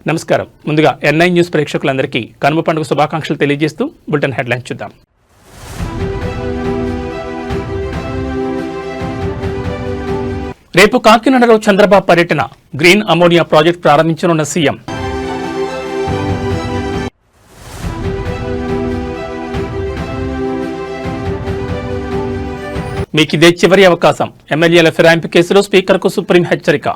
నమస్కారం. ముందుగా N9 news ప్రేక్షకులందరికీ కనుమ పండుగ శుభాకాంక్షలు తెలియజేస్తూ బులెటిన్ హెడ్లైన్స్ చూద్దాం. రేపు కాకినాడలో చంద్రబాబు పర్యటన, గ్రీన్ అమోనియా ప్రాజెక్టు ప్రారంభించనున్న సీఎం. మీకిదే చివరి అవకాశం, ఎమ్మెల్యేల ఫిరాయింపు కేసులో స్పీకర్కు సుప్రీం హెచ్చరిక.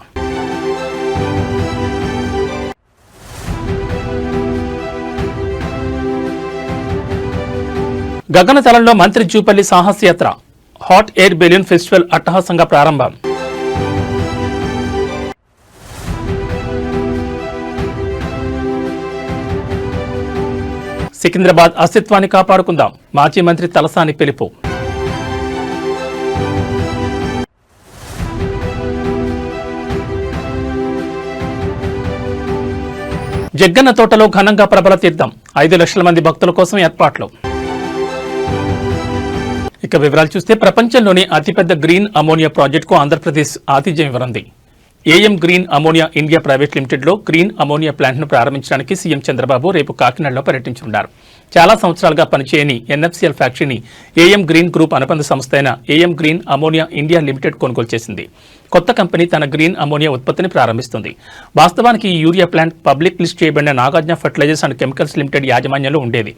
గగనతలంలో మంత్రి జూపల్లి సాహసయాత్ర, హాట్ ఎయిర్ బెలూన్ ఫెస్టివల్ అట్టహాసంగా ప్రారంభం. సికింద్రాబాద్ అస్తిత్వాన్ని కాపాడుకుందాం, మాజీ మంత్రి తలసాని పిలుపు. జగ్గన్న తోటలో ఘనంగా ప్రబల తీర్థం, 5 లక్షల మంది భక్తుల కోసం ఏర్పాట్లు. ఇక వివరాలు చూస్తే, ప్రపంచంలోనే అతిపెద్ద గ్రీన్ అమోనియా ప్రాజెక్టుకు ఆంధ్రప్రదేశ్ ఆతిథ్యం ఇవ్వనుంది. AM green ammonia India private లిమిటెడ్లో గ్రీన్ అమోనియా ప్లాంట్ను ప్రారంభించడానికి సీఎం చంద్రబాబు రేపు కాకినాడలో పర్యటించనున్నారు. చాలా సంవత్సరాలుగా పనిచేయని ఎన్ఎఫ్సీఎల్ ఫ్యాక్టరీని ఏఎం గ్రీన్ గ్రూప్ అనుబంధ సంస్థ అయిన AM green ammonia India limited కొనుగోలు చేసింది. కొత్త కంపెనీ తన గ్రీన్ అమోనియా ఉత్పత్తిని ప్రారంభిస్తుంది. వాస్తవానికి ఈ యూరియా ప్లాంట్ పబ్లిక్ లిస్ట్ చేయబడిన Nagarjuna fertilizers and chemicals limited యాజమాన్యంలో ఉండేది.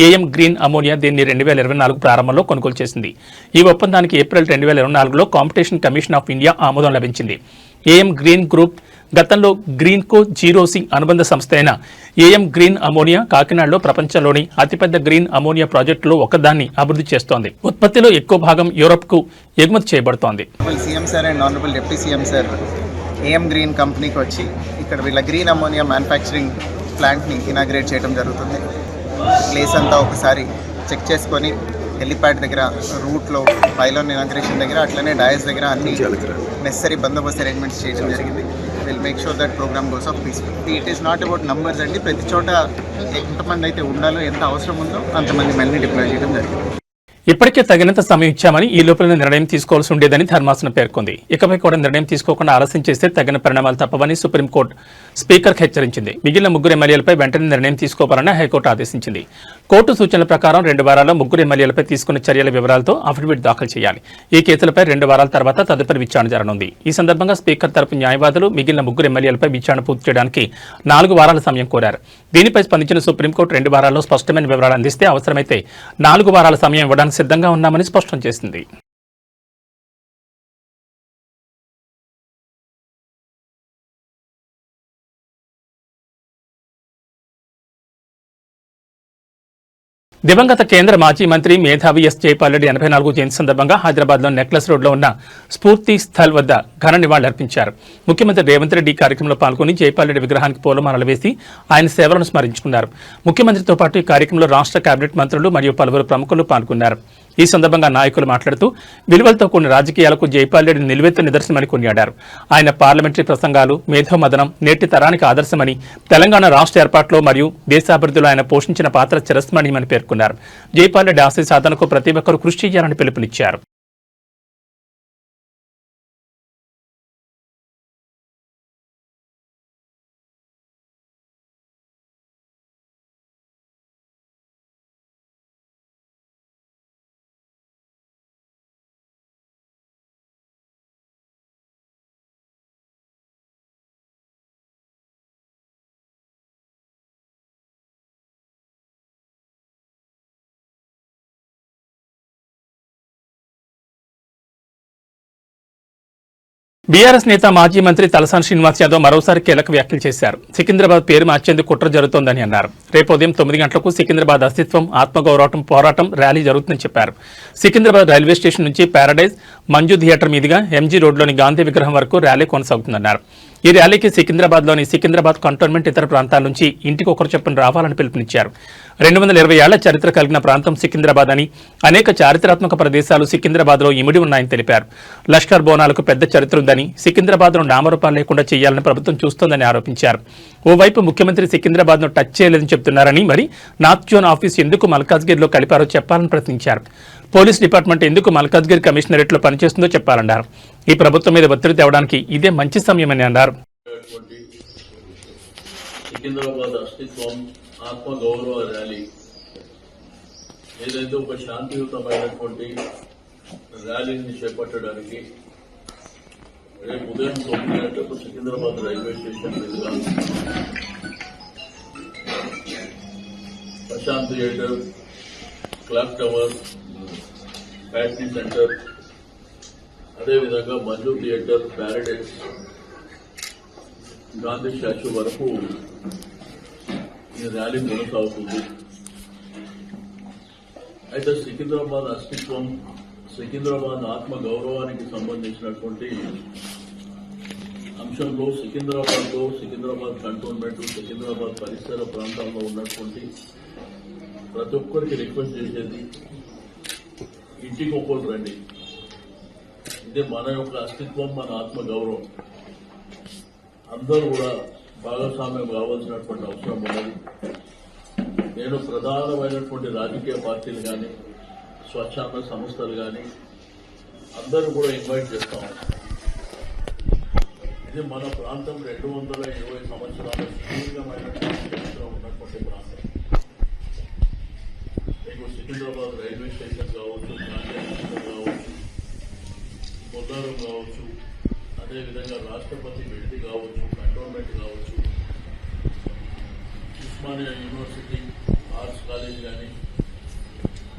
ఏఎం గ్రీన్ అమోనియా దీన్ని 2024 ప్రారంభంలో కొనుగోలు చేసింది. ఈ ఒప్పందానికి ఏప్రిల్ 2024లో కాంపిటీషన్ కమిషన్ ఆఫ్ ఇండియా ఆమోదం లభించింది. ఏఎం గ్రీన్ గ్రూప్ గతంలో గ్రీన్కో జీరోసి అనుబంధ సంస్థ అయిన ఏఎం గ్రీన్ అమోనియా కాకినాడలో ప్రపంచంలోని అతిపెద్ద గ్రీన్ అమోనియా ప్రాజెక్టులో ఒకదాన్ని అభివృద్ధి చేస్తోంది. ఉత్పత్తిలో ఎక్కువ భాగం యూరప్కు ఎగుమతి చేయబడుతోంది. CM sir and honourable deputy CM sir AM green కంపెనీకి వచ్చి ఇక్కడ వీళ్ళ గ్రీన్ అమోనియా మ్యానుఫ్యాక్చరింగ్ ప్లాంట్ని ఇనాగ్రేట్ చేయడం జరుగుతుంది. ప్లేస్ అంతా ఒకసారి చెక్ చేసుకొని హెలిప్యాడ్ దగ్గర, రూట్లో, పైలాన్ ఇనాగ్రేషన్ దగ్గర, అట్లనే డయస్ దగ్గర అన్ని నెసరీ బందోబస్తు అరేంజ్మెంట్స్ చేయడం జరిగింది. Will make sure that program goes off peaceful. It is not about numbers అండి. ప్రతి చోట ఎంతమంది అయితే ఉండాలో, ఎంత అవసరం ఉందో అంతమంది మళ్ళీ డిప్లాయ్ చేయడం జరిగింది. ఇప్పటికే తగినంత సమయం ఇచ్చామని, ఈ లోపల నిర్ణయం తీసుకోవాల్సి ఉండేదని ధర్మాసనం పేర్కొంది. ఇకపై కూడా నిర్ణయం తీసుకోకుండా ఆలస్యం చేస్తే తగిన పరిణామాలు తప్పవని సుప్రీంకోర్టు స్పీకర్కు హెచ్చరించింది. మిగిలిన 3 ఎమ్మెల్యేలపై వెంటనే నిర్ణయం తీసుకోవాలని హైకోర్టు ఆదేశించింది. కోర్టు సూచనల ప్రకారం 2 వారాల్లో 3 ఎమ్మెల్యేలపై తీసుకున్న చర్యల వివరాలతో అఫిడవిట్ దాఖలు చేయాలి. ఈ కేసులపై 2 వారాల తర్వాత తదుపరి విచారణ జరగనుంది. ఈ సందర్భంగా స్పీకర్ తరపు న్యాయవాదులు మిగిలిన 3 ఎమ్మెల్యేలపై విచారణ పూర్తి చేయడానికి 4 వారాల సమయం కోరారు. దీనిపై స్పందించిన సుప్రీంకోర్టు 2 వారాల్లో స్పష్టమైన వివరాలు అందిస్తే అవసరమైతే 4 వారాల సమయం ఇవ్వడానికి సిద్ధంగా ఉన్నామని స్పష్టం చేసింది. దివంగత కేంద్ర మాజీ మంత్రి మేధావి ఎస్ జైపాల్ రెడ్డి 84వ జయంతి సందర్భంగా హైదరాబాద్లో నెక్లెస్ రోడ్లో ఉన్న స్ఫూర్తి స్థల్ వద్ద ఘన నివాళులర్పించారు. ముఖ్యమంత్రి రేవంత్ రెడ్డి కార్యక్రమంలో పాల్గొని జైపాల్ రెడ్డి విగ్రహానికి పూలమాలలు వేసి ఆయన సేవలను స్మరించుకున్నారు. ముఖ్యమంత్రితో పాటు ఈ కార్యక్రమంలో రాష్ట్ర కేబినెట్ మంత్రులు మరియు పలువురు ప్రముఖులు పాల్గొన్నారు. ఈ సందర్భంగా నాయకులు మాట్లాడుతూ విలువలతో కూడిన రాజకీయాలకు జైపాల్ రెడ్డి నిలువెత్తు నిదర్శనమని కొనియాడారు. ఆయన పార్లమెంటరీ ప్రసంగాలు మేధోమదనం నేటి తరానికి ఆదర్శమని, తెలంగాణ రాష్ట్ర ఏర్పాటులో మరియు దేశాభివృద్ధిలో ఆయన పోషించిన పాత్ర చిరస్మరణీయమని పేర్కొన్నారు. జైపాల్ రెడ్డి ఆశయ సాధనకు ప్రతి ఒక్కరూ కృషి చేయాలని పిలుపునిచ్చారు. బీఆర్ఎస్ నేత మాజీ మంత్రి తలసాని శ్రీనివాస్ యాదవ్ మరోసారి కీలక వ్యాఖ్యలు చేశారు. సికింద్రాబాద్ పేరు మార్చేందుకు కుట్ర జరుగుతోందని అన్నారు. రేపు ఉదయం 9 గంటలకు సికింద్రాబాద్ అస్తిత్వం, ఆత్మగౌరవం పోరాటం ర్యాలీ జరుగుతుందని చెప్పారు. సికింద్రాబాద్ రైల్వే స్టేషన్ నుంచి ప్యారడైజ్, మంజు థియేటర్ మీదుగా ఎంజీ రోడ్లోని గాంధీ విగ్రహం వరకు ర్యాలీ కొనసాగుతుందన్నారు. ఈ ర్యాలీకి సికింద్రాబాద్లోని సికింద్రాబాద్ కంటోన్మెంట్ ఇతర ప్రాంతాల నుంచి ఇంటికి ఒకరు చొప్పున రావాలని పిలుపునిచ్చారు. 220 ఏళ్ల చరిత్ర కలిగిన ప్రాంతం సికింద్రాబాద్ అని, అనేక చారిత్రాత్మక ప్రదేశాలు సికింద్రాబాద్లో ఇమిడి ఉన్నాయని తెలిపారు. లష్కర్ బోనాలకు పెద్ద చరిత్ర ఉందని, సికింద్రాబాద్ను నామరూపాలు లేకుండా చేయాలని ప్రభుత్వం చూస్తోందని ఆరోపించారు. ఓవైపు ముఖ్యమంత్రి సికింద్రాబాద్ను టచ్ చేయలేదని చెప్తున్నారని, మరి నార్త్ జోన్ ఆఫీస్ ఎందుకు మల్కాజ్గిరిలో కలిపారో చెప్పాలని ప్రశ్నించారు. పోలీస్ డిపార్ట్మెంట్ ఎందుకు మల్కాజ్గిరి కమిషనరేట్లో పనిచేస్తుందో చెప్పాలన్నారు. ఈ ప్రభుత్వం మీద ఒత్తిడి తేవడానికి ఇదే మంచి సమయమని అన్నారు. సికింద్రాబాద్ అస్తిత్వం ఆత్మగౌరవ ర్యాలీ ఏదైతే ఒక శాంతియుతమైనటువంటి ర్యాలీని చేపట్టడానికి రేపు ఉదయం 9 గంటలకు సికింద్రాబాద్ రైల్వే స్టేషన్ మీదుగా Prashant theatre, clock tower, factory centre, అదేవిధంగా Manju theatre, paradise, Gandhi statue వరకు ఈ ర్యాలీ కొనసాగుతుంది. అయితే సికింద్రాబాద్ అస్తిత్వం, సికింద్రాబాద్ ఆత్మ గౌరవానికి సంబంధించినటువంటి అంశంలో సికింద్రాబాద్ కంటోన్మెంట్, సికింద్రాబాద్ పరిసర ప్రాంతాల్లో ఉన్నటువంటి ప్రతి ఒక్కరికి రిక్వెస్ట్ చేసేది, ఇంటికి ఒకరు రండి. ఇదే మన యొక్క అస్తిత్వం, మన ఆత్మ గౌరవం. అందరూ కూడా భాగస్వామ్యం కావాల్సినటువంటి అవసరం ఉన్నది. నేను ప్రధానమైనటువంటి రాజకీయ పార్టీలు కానీ, స్వచ్ఛంద సంస్థలు కానీ అందరూ కూడా ఇన్వైట్ చేస్తాం. ఇది మన ప్రాంతం 220 సంవత్సరాల సుదీర్ఘమైనటువంటి చరిత్ర ఉన్నటువంటి ప్రాంతం. మీకు సికింద్రాబాద్ రైల్వే స్టేషన్ కావచ్చు, గాంధీ కావచ్చు, పొల్లారం కావచ్చు, అదేవిధంగా రాష్ట్రపతి విడిది కావచ్చు, కంటోన్మెంట్ కావచ్చు, ఉస్మానియా యూనివర్సిటీ ఆర్ట్స్ కాలేజ్ కానీ,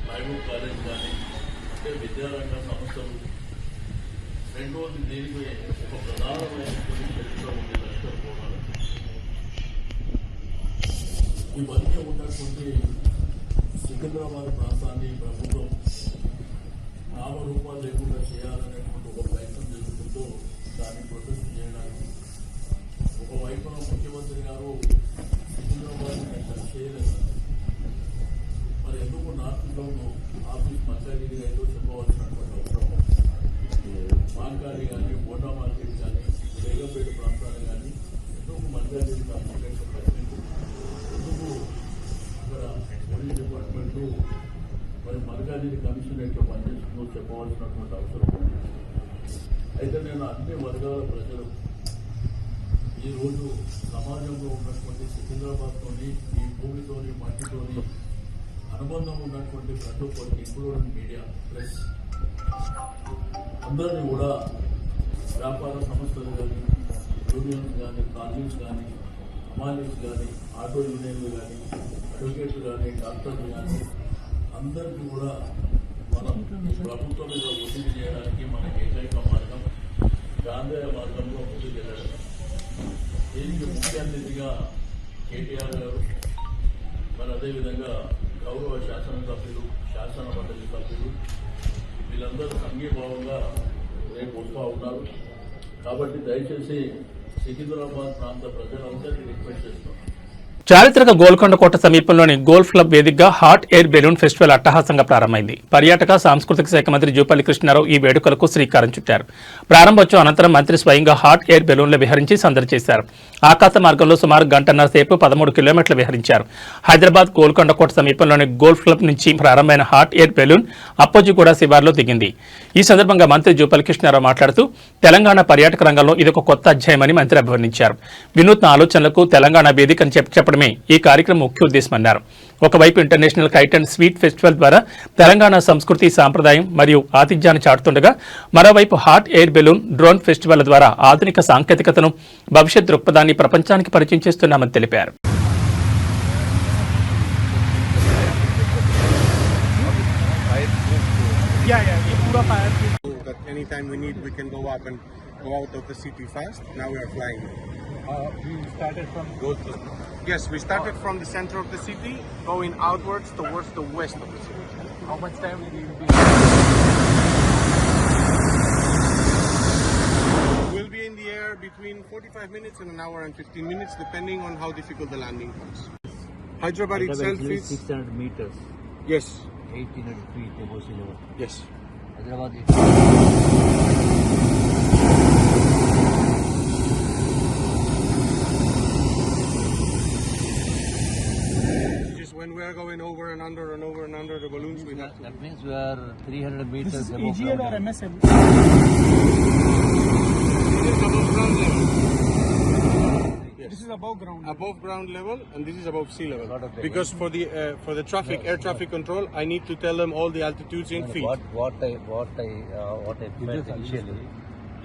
మహబూబ్ కాలేజ్ కానీ, అంటే విద్యారంగ సంస్థలు. రెండోది దీనికి ఒక ప్రధానమైనటువంటి చరిత్ర ఉంది, లష్కర్ పోరాటం. ఇవన్నీ ఉన్నటువంటి సికింద్రాబాద్ ప్రాంతాన్ని ప్రభుత్వం నామరూపాలు లేకుండా చేయాలనేటువంటి ఒక ప్రయత్నం జరుగుతుందో దాన్ని ప్రొటెస్ట్ చేయడానికి ఒకవైపున ముఖ్యమంత్రి గారు సికింద్రాబాద్ చేయలేదు. మరి ఎందుకు నార్త్ టౌన్ ఆఫీస్ మల్కాగిరి అయితే చెప్పవలసినటువంటి అవసరం. మాంకారి కానీ, బోండా మార్కెట్ కానీ, బేగంపేట ప్రాంతాలు కానీ ఎందుకు మల్కాగిరి కాన్సన్ట్రేట్ ప్రశ్నించు, ఎందుకు అక్కడ పోలీస్ డిపార్ట్మెంటు మరి మల్కాగిరి కమిషనరేట్లో పనిచేస్తుందో చెప్పవలసినటువంటి అవసరం ఉంది. అయితే నేను అన్ని వర్గాల ప్రజలు ఈరోజు సమాజంలో ఉన్నటువంటి సికింద్రాబాద్తోని, ఈ భూమితోని, మట్టితోని అనుబంధం ఉన్నటువంటి ప్రతి ఒక్కరికి, ఇంక్లూడింగ్ మీడియా, ప్రెస్ అందరినీ కూడా వ్యాపార సంస్థలు కానీ, యూనియన్స్ కానీ, కాలనీస్ కానీ, హమాలీస్ కానీ, ఆటో యూనియన్లు కానీ, అడ్వకేట్లు కానీ, డాక్టర్లు కానీ అందరికీ కూడా మనం ప్రభుత్వం మీద ఒత్తిడి చేయడానికి మనకి ఏకైక మార్గం గాంధేయ మార్గంలో ముందుకు వెళ్ళడం. దీనికి ముఖ్య అతిథిగా కేటీఆర్ గారు, మరి అదేవిధంగా గౌరవ శాసనసభ్యులు, శాసన మండలి సభ్యులు వీళ్ళందరూ సంఘీభావంగా రేపు వస్తూ ఉన్నారు. కాబట్టి దయచేసి సికింద్రాబాద్ ప్రాంత ప్రజలందరికీ రిక్వెస్ట్ చేస్తున్నాం. చారిత్రక గోల్కొండ కోట సమీపంలోని గోల్ఫ్ క్లబ్ వేదికగా హాట్ ఎయిర్ బెలూన్ ఫెస్టివల్ అట్టహాసంగా ప్రారంభమైంది. పర్యాటక సాంస్కృతిక శాఖ మంత్రి జూపల్లి కృష్ణారావు ఈ వేడుకలకు శ్రీకారం చుట్టారు. ప్రారంభోత్సవం అనంతరం మంత్రి స్వయంగా హాట్ ఎయిర్ బెలూన్లు విహరించి సందడి చేశారు. ఆకాశ మార్గంలో సుమారు గంటన్నర సేపు 13 కిలోమీటర్లు విహరించారు. హైదరాబాద్ గోల్కొండ కోట సమీపంలోని గోల్ఫ్ క్లబ్ నుంచి ప్రారంభమైన హాట్ ఎయిర్ బెలూన్ అప్పోజిగూడ శివార్లో దిగింది. ఈ సందర్భంగా మంత్రి జూపల్లి కృష్ణారావు మాట్లాడుతూ తెలంగాణ పర్యాటక రంగంలో ఇదొక కొత్త అధ్యాయమని మంత్రి అభివర్ణించారు. వినూత్న ఆలోచనలకు తెలంగాణ వేదికని చెప్పడమే ఈ కార్యక్రమం ముఖ్య ఉద్దేశమన్నారు. ఒకవైపు international kite and sweet festival ద్వారా తెలంగాణ సంస్కృతి, సాంప్రదాయం మరియు ఆతిథ్యాన్ని చాటుతుండగా మరోవైపు hot air balloon, drone festival ద్వారా ఆధునిక సాంకేతికతను, భవిష్యత్ దృక్పథాన్ని ప్రపంచానికి పరిచయం చేస్తున్నామని తెలిపారు. Anytime we need, we can go up and go out of the city fast. Now we are flying. We started from Yes, we started from the center of the city, going outwards towards the west of the city. how much time will you be? We'll be in the air between 45 minutes and an hour and 15 minutes, depending on how difficult the landing comes. Hyderabad itself is 600 meters, yes, 1800 feet above sea level. yes. Hyderabad Just when we are going over and under and over and under the balloons, we have to. that means we are 300 meters This is above EGL ground or level. MSL? It is above ground level. Yes. This is above ground. Above ground level, and this is above sea level. Lot of Because for the traffic, air traffic control, I need to tell them all the altitudes in feet. What I felt initially,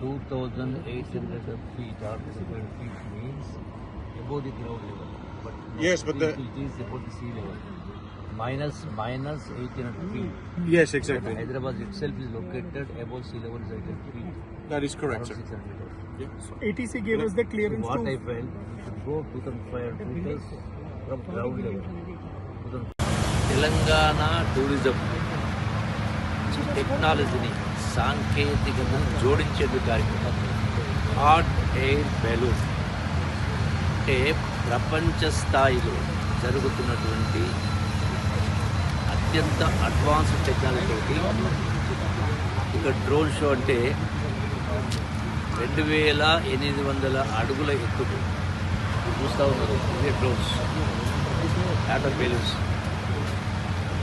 2,800 feet or 2,000 feet means above the ground level. But Yes, but it is above the sea level. Minus 1,800 feet. Yes, exactly. Hyderabad itself is located above sea level is 800 feet. That is correct, Around sir. 600 meters. ATC gave us the clearance What to. I felt, go 2,500 meters from ground level. Telangana tourism టెక్నాలజీని సాంకేతికతను జోడించేందుకు కార్యక్రమం hot air balloon అంటే ప్రపంచ స్థాయిలో జరుగుతున్నటువంటి అత్యంత advanced technology ఇక drone show అంటే 2,800 అడుగుల ఎత్తుకు చూస్తూ ఉన్నారు ఇదే డ్రోన్స్ వాటర్ బెలూన్స్.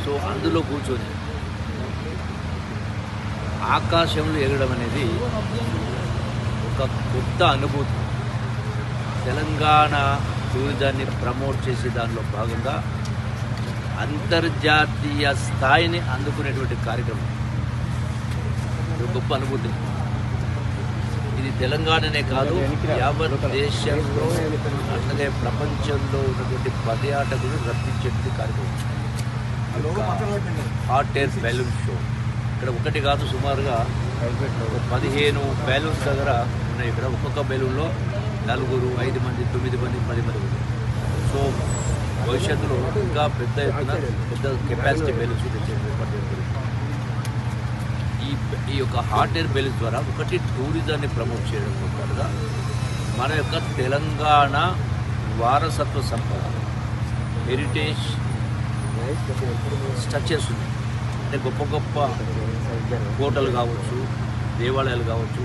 సో అందులో కూర్చొని ఆకాశంలో ఎగరడం అనేది ఒక కొత్త అనుభూతి. తెలంగాణ టూరిజాన్ని ప్రమోట్ చేసే దానిలో భాగంగా అంతర్జాతీయ స్థాయిని అందుకునేటువంటి కార్యక్రమం. ఇది గొప్ప అనుభూతి. ఇది తెలంగాణనే కాదు, యావత్ దేశంలో అట్లాగే ప్రపంచంలో ఉన్నటువంటి పర్యాటకులు రప్పించేటువంటి కార్యక్రమం హాట్ ఎయిర్ బెలూన్ షో. ఇక్కడ ఒకటి కాదు, సుమారుగా 15 బెలూన్స్ దగ్గర ఉన్నాయి. ఇక్కడ ఒక్కొక్క బెలూన్లో 4, 5 మంది, 9 మంది, 10 మంది. సో భవిష్యత్తులో ఇంకా పెద్ద ఎత్తున పెద్ద కెపాసిటీ బెలూన్స్ తెచ్చేటువంటి ఈ యొక్క హాట్ ఎయిర్ బెలూన్స్ ద్వారా ఒకటి టూరిజాన్ని ప్రమోట్ చేయడంతో పాటుగా మన యొక్క తెలంగాణ వారసత్వ సంపద హెరిటేజ్ స్ట్రక్చర్స్ ఉన్నాయి. అంటే గొప్ప గొప్ప కోటలు కావచ్చు, దేవాలయాలు కావచ్చు,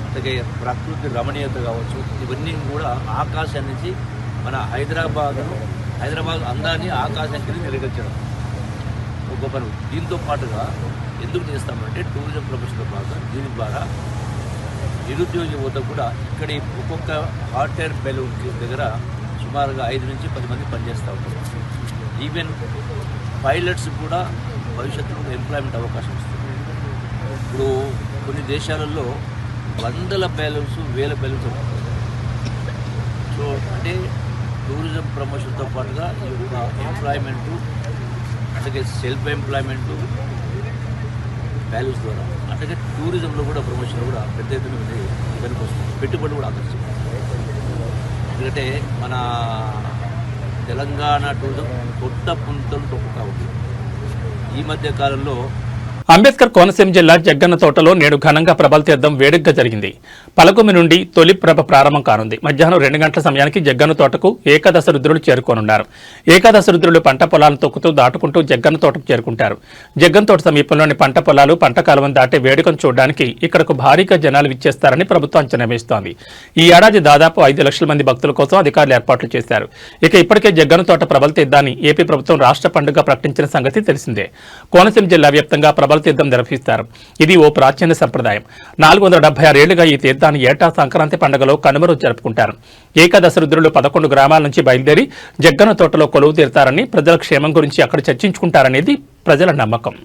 అలాగే ప్రకృతి రమణీయత కావచ్చు, ఇవన్నీ కూడా ఆకాశం నుంచి మన హైదరాబాద్ అందాన్ని ఆకాశానికి నిలగచ్చడం ఒక పని. దీంతో పాటుగా ఎందుకు చేస్తామంటే టూరిజం ప్రొఫెషన్తో పాటుగా దీని ద్వారా నిరుద్యోగ యువత కూడా ఇక్కడ ఒక్కొక్క హాట్ ఎయిర్ బెలూన్ దగ్గర సుమారుగా 5 నుంచి 10 మంది పనిచేస్తూ ఉంటారు. ఈవెన్ పైలట్స్ కూడా భవిష్యత్తులో ఎంప్లాయ్మెంట్ అవకాశం ఇస్తుంది. ఇప్పుడు కొన్ని దేశాలలో 100 బెలూన్స్ 1000 బెలూన్స్ ఉంటుంది. సో అంటే టూరిజం ప్రమోషన్తో పాటుగా ఈ యొక్క ఎంప్లాయ్మెంటు, అలాగే సెల్ఫ్ ఎంప్లాయ్మెంటు వాల్యూస్ ద్వారా, అట్లాగే టూరిజంలో కూడా ప్రమోషన్ కూడా పెద్ద ఎత్తున వెనుక వస్తుంది. పెట్టుబడులు కూడా ఆకర్షిస్తుంది. ఎందుకంటే మన తెలంగాణ టూరిజం కొత్త పుంతలు తొక్కుతూ ఉంది. ఈ మధ్య కాలంలో అంబేద్కర్ కోనసీమ జిల్లా జగ్గన్న తోటలో నేడు ఘనంగా ప్రభల తీర్థం వేడుకగా జరిగింది. పలకుమి నుండి తొలి ప్రభ ప్రారంభం కానుంది. మధ్యాహ్నం 2 గంటల సమయానికి జగ్గన్న తోటకు ఏకాదశ రుద్రులు చేరుకోనున్నారు. ఏకాదశ రుద్రులు పంట పొలాలను తొక్కుతూ దాటుకుంటూ జగ్గన్న తోటకు చేరుకుంటారు. జగ్గన్న తోట సమీపంలోని పంట పొలాలు, పంట కాలువను దాటే వేడుకను చూడడానికి ఇక్కడకు భారీగా జనాలు విచ్చేస్తారని ప్రభుత్వం అంచనా వేస్తోంది. ఈ ఏడాది దాదాపు 5 లక్షల మంది భక్తుల కోసం అధికారులు ఏర్పాట్లు చేశారు. ఇక ఇప్పటికే జగ్గన్న తోట ప్రభల తీర్థాన్ని ఏపీ ప్రభుత్వం రాష్ట్ర పండుగ ప్రకటించిన సంగతి తెలిసిందే. కోనసీమ జిల్లా వ్యాప్తంగా ప్రభల తీర్థం నిర్వహిస్తారు. ఇది ఓ ప్రాచీన సంప్రదాయం. 476 ఏళ్లుగా ఈ తీర్థాన్ని ఏటా సంక్రాంతి పండుగలో కనుమ రోజు జరుపుకుంటారు. ఏకాదశ రుద్రులు 11 గ్రామాల నుంచి బయలుదేరి జగ్గన్న తోటలో కొలువు తీరుతారని, ప్రజల క్షేమం గురించి అక్కడ చర్చించుకుంటారనేది ప్రజల నమ్మకం.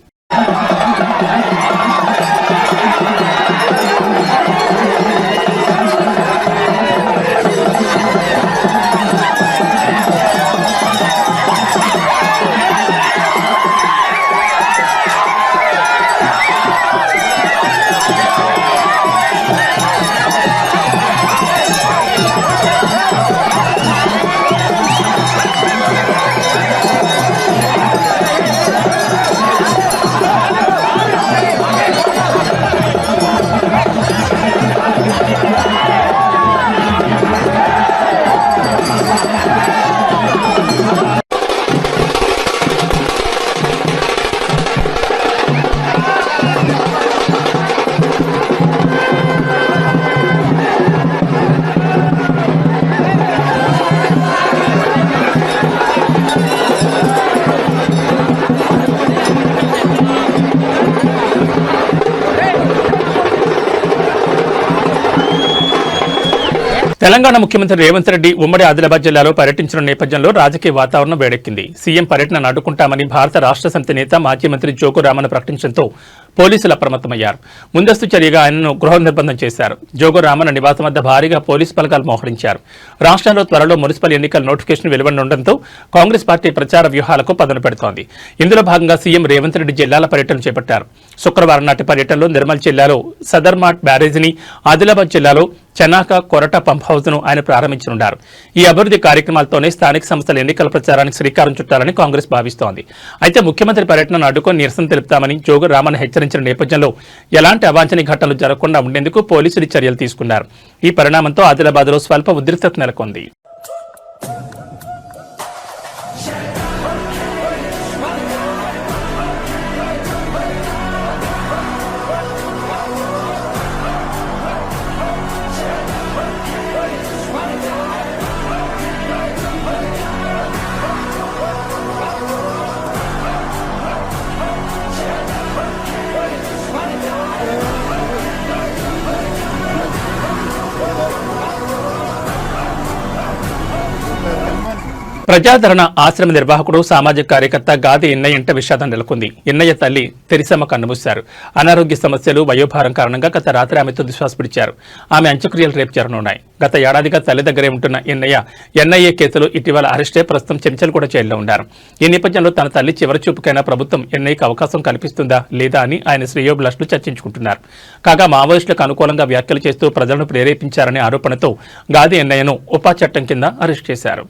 తెలంగాణ ముఖ్యమంత్రి రేవంత్ రెడ్డి ఉమ్మడి ఆదిలాబాద్ జిల్లాలో పర్యటించిన నేపథ్యంలో రాజకీయ వాతావరణం వేడెక్కింది. సీఎం పర్యటనను అడ్డుకుంటామని భారత రాష్ట్ర సమితి నేత మాజీ మంత్రి జోగు రామన్ ప్రకటించడంతో పోలీసులు అప్రమత్తమయ్యారు. ముందస్తు చర్యగా ఆయనను గృహ నిర్బంధం చేశారు. జోగు రామన్ నివాసం వద్ద భారీగా పోలీసు బలగాలు మోహరించారు. రాష్ట్రంలో త్వరలో మున్సిపల్ ఎన్నికల నోటిఫికేషన్ వెలువడనుండటంతో కాంగ్రెస్ పార్టీ ప్రచార వ్యూహాలకు పదును పెడుతోంది. ఇందులో భాగంగా సీఎం రేవంత్ రెడ్డి జిల్లాల పర్యటన చేపట్టారు. శుక్రవారం నాటి పర్యటనలో నిర్మల్ జిల్లాలో సదర్మాట్ బ్యారేజీని, ఆదిలాబాద్ జిల్లాలో చెన్నాక కొరట పంప్ హౌస్ ను ఆయన ప్రారంభించనున్నారు. ఈ అభివృద్ధి కార్యక్రమాలతోనే స్థానిక సంస్థల ఎన్నికల ప్రచారానికి శ్రీకారం చుట్టాలని కాంగ్రెస్ భావిస్తోంది. అయితే ముఖ్యమంత్రి పర్యటనను అడ్డుకొని నిరసన తెలుపుతామని జోగు రామన్ హెచ్చరించిన నేపథ్యంలో ఎలాంటి అవాంఛనీయ ఘటనలు జరగకుండా ఉండేందుకు పోలీసులు చర్యలు తీసుకున్నారు. ఈ పరిణామంతో ఆదిలాబాద్లో స్వల్ప ఉద్రిక్తత నెలకొంది. ప్రజాదరణ ఆశ్రమ నిర్వాహకుడు, సామాజిక కార్యకర్త గాది ఎన్నయ్య ఇంట విషాదం నెలకొంది. ఎన్నయ్య తల్లి తెరిసమ్మ కన్నుమూశారు. అనారోగ్య సమస్యలు, వయోభారం కారణంగా గత రాత్రి ఆమె తుది శ్వాస విడిచారు. ఆమె అంత్యక్రియలు రేపు జరగనున్నాయి. గత ఏడాదిగా తల్లి దగ్గరే ఉంటున్న ఎన్ఐఏ కేసులో ఇటీవల అరెస్టే ప్రస్తుతం చెంచల్గూడ జైల్లో ఉన్నారు. ఈ నేపథ్యంలో తన తల్లి చివరి చూపుకైనా ప్రభుత్వం ఎన్ఐఏకి అవకాశం కల్పిస్తుందా లేదా అని ఆయన శ్రేయోభిలాషులు చర్చించుకుంటున్నారు. కాగా మావోయిస్టులకు అనుకూలంగా వ్యాఖ్యలు చేస్తూ ప్రజలను ప్రేరేపించారనే ఆరోపణతో గాది ఎన్నయ్యను ఉపా చట్టం కింద అరెస్ట్ చేశారు.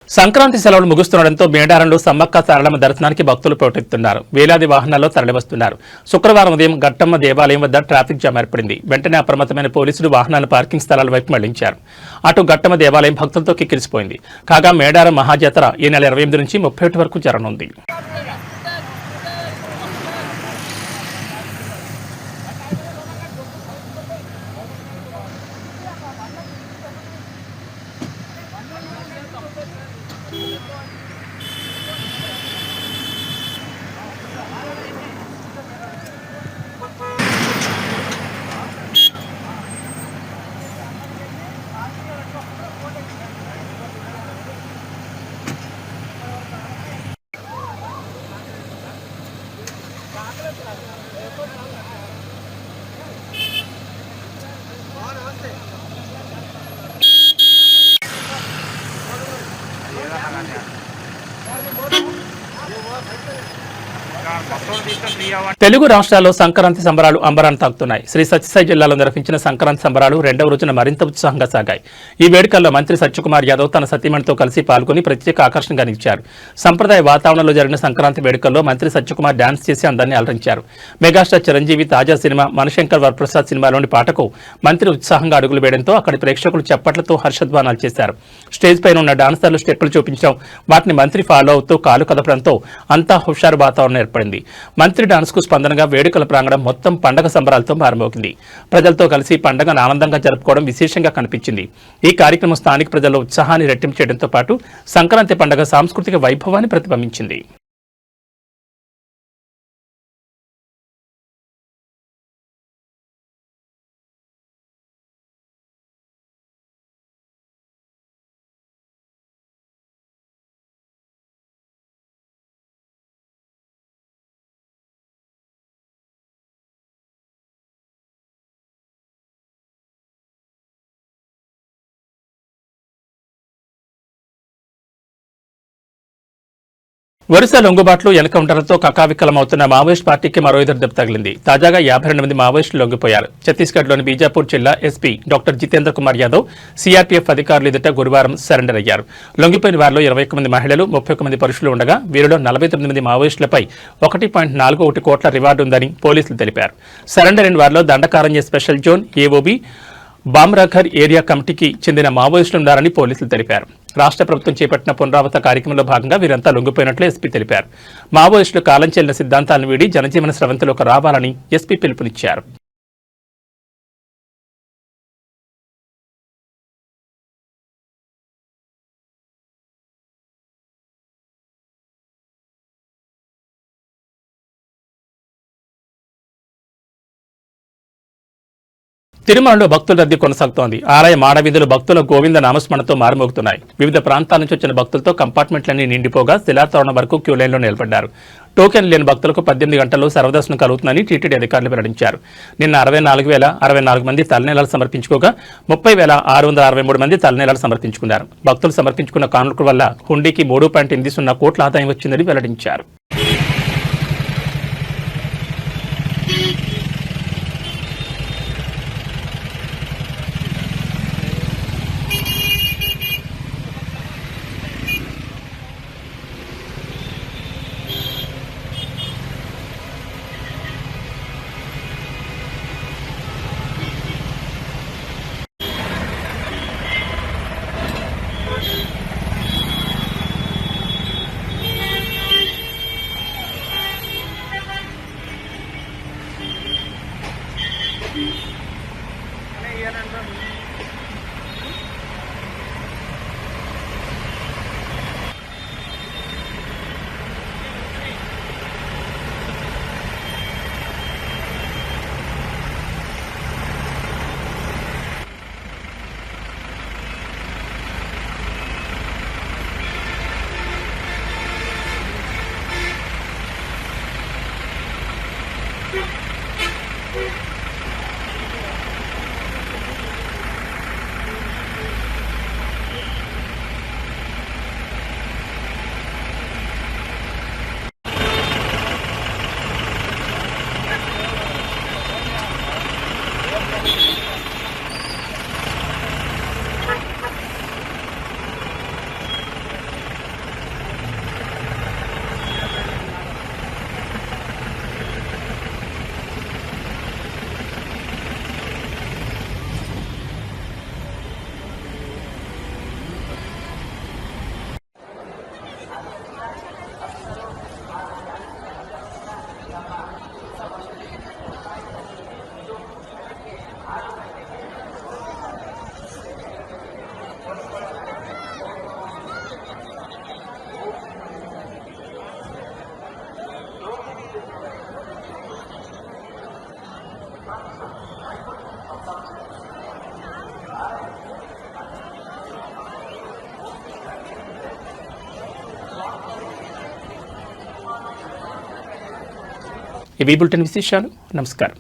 సంక్రాంతి సెలవులు ముగుస్తుండటంతో మేడారంలో సమ్మక్క సారలమ్మ దర్శనానికి భక్తులు పోటెత్తున్నారు. వేలాది వాహనాల్లో తరలివస్తున్నారు. శుక్రవారం ఉదయం గట్టమ్మ దేవాలయం వద్ద ట్రాఫిక్ జామ్ ఏర్పడింది. వెంటనే అప్రమత్తమైన పోలీసులు వాహనాలను పార్కింగ్ స్థలాల వైపు మళ్లించారు. అటు గట్టమ్మ దేవాలయం భక్తులతో కిక్కిరిసిపోయింది. కాగా మేడారం మహాజాతర ఈ నెల 28 నుంచి 31 వరకు జరగనుంది. తెలుగు రాష్ట్రాల్లో సంక్రాంతి సంబరాలు అంబరాన్ని తాకుతున్నాయి. శ్రీ సత్యసాయి జిల్లాలో నిర్వహించిన సంక్రాంతి సంబరాలు 2వ రోజున మరింత ఉత్సాహంగా సాగాయి. ఈ వేడుకల్లో మంత్రి సత్యకుమార్ యాదవ్ తన సతీమణితో కలిసి పాల్గొని ప్రత్యేక ఆకర్షణగా నిలిచారు. సంప్రదాయ వాతావరణంలో జరిగిన సంక్రాంతి వేడుకల్లో మంత్రి సత్యకుమార్ డాన్స్ చేసి అందరినీ అలరించారు. మెగాస్టార్ చిరంజీవి తాజా సినిమా మనశంకర్ వరప్రసాద్ సినిమాలోని పాటకు మంత్రి ఉత్సాహంగా అడుగులు వేయడంతో అక్కడి ప్రేక్షకులు చప్పట్లతో హర్షధ్వానాలు చేశారు. స్టేజ్ పైన ఉన్న డాన్సర్లు స్టెప్పులు చూపించడం, వాటిని మంత్రి ఫాలో అవుతూ కాలు కదపడంతో అంతా హుషారు వాతావరణం ఏర్పడింది. మంత్రి డాన్స్ కు స్పందనగా వేడుకల ప్రాంగణం మొత్తం పండగ సంబరాలతో మారుమోగింది. ప్రజలతో కలిసి పండగను ఆనందంగా జరుపుకోవడం విశేషంగా కనిపించింది. ఈ కార్యక్రమం స్థానిక ప్రజల్లో ఉత్సాహాన్ని రెట్టింపు చేయడంతో పాటు సంక్రాంతి పండగ సాంస్కృతిక వైభవాన్ని ప్రతిబింబించింది. వరుస లొంగుబాట్లు, ఎన్కౌంటర్లతో కకావికలమవుతున్న మావోయిస్ట్ పార్టీకి మరో 2 దెబ్బ తగిలింది. తాజాగా 52 మంది మావోయిస్టులు లొంగిపోయారు. ఛత్తీస్గఢ్లోని బీజాపూర్ జిల్లా SP doctor Jitendra Kumar Yadav CRPF అధికారులు ఎదుట గురువారం సరెండర్ అయ్యారు. లొంగిపోయిన వారిలో 21 మంది మహిళలు, 31 మంది పురుషులు ఉండగా వీరిలో 49 మంది మావోయిస్టులపై 1.41 కోట్ల రివార్డు ఉందని పోలీసులు తెలిపారు. సరెండర్ అయిన వారిలో Dandakaranya special zone AOB, Bhamragarh area కమిటీకి చెందిన మావోయిస్టులు ఉన్నారని పోలీసులు తెలిపారు. రాష్ట్ర ప్రభుత్వం చేపట్టిన పునరావృత కార్యక్రమంలో భాగంగా వీరంతా లొంగిపోయినట్లు ఎస్పీ తెలిపారు. మావోయిస్టులు కాలం చెల్లిన సిద్ధాంతాలను వీడి జనజీవన స్రవంతిలోకి రావాలని ఎస్పీ పిలుపునిచ్చారు. తిరుమలలో భక్తుల రద్దీ కొనసాగుతోంది. ఆలయ మాడవీధులు భక్తుల గోవింద నామస్మరణతో మారుమోగుతున్నాయి. వివిధ ప్రాంతాల నుంచి వచ్చిన భక్తులతో కంపార్ట్మెంట్లన్నీ నిండిపోగా శిలాతోరణం వరకు క్యూ లైన్లో నిలబడ్డారు. టోకెన్ లేని భక్తులకు 18 గంటల్లో సర్వదర్శనం కలుగుతుందని టీటీడీ అధికారులు వెల్లడించారు. నిన్న 64,064 మంది తలనీలాలు సమర్పించుకోగా 30,663 మంది తలనీలాలు సమర్పించుకున్నారు. భక్తులు సమర్పించుకున్న కానుకల వల్ల హుండీకి 3.80 కోట్ల ఆదాయం వచ్చిందని వెల్లడించారు. ఇవి బులెటిన్ విశేషాలు. నమస్కారం.